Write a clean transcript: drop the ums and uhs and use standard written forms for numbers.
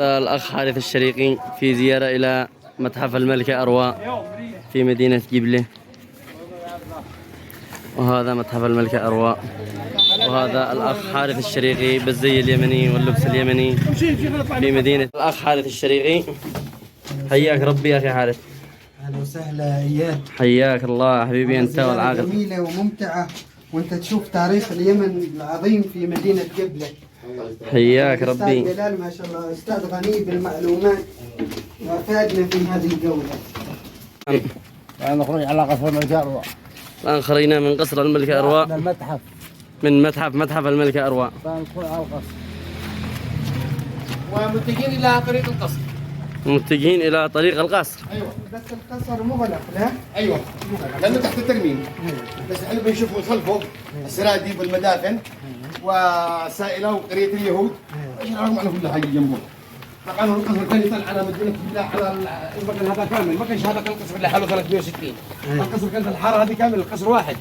الأخ حارث الشريقي في زيارة إلى متحف الملكة أروى في مدينة جبلة. وهذا متحف الملكة أروى، وهذا الأخ حارث الشريقي بالزي اليمني واللبس اليمني في مدينة. الأخ حارث الشريقي، حياك ربي يا أخي حارث. أهلا وسهلا إياد، حياك الله حبيبي أنت والعاقل. جميلة وممتعة، وأنت تشوف تاريخ اليمن العظيم في مدينة جبلة. حياك ربي. أستاذ جلال ما شاء الله أستاذ غني بالمعلومات وأفادنا في هذه الجولة. الآن نخرج على قصر الملكة أروى. الآن خرجنا من قصر الملكة أروى، من المتحف، من متحف الملكة أروى. فندخل على القصر ومتجهين إلى طريق القصر. متجهين إلى طريق القصر. أيوة بس القصر مغلق لا؟ أيوة لأنه تحت الترميم. بس احنا بنشوف من خلفه السراديب والمدافن وسائلة وقرية اليهود. ايش معنا كل حاجة جنبه. طبعا القصر كان يطلع على مدينة جبلة على المكان هذا كامل، ما كانش هذا القصر اللي حاله 360. القصر كانت الحارة هذه كامل القصر واحد.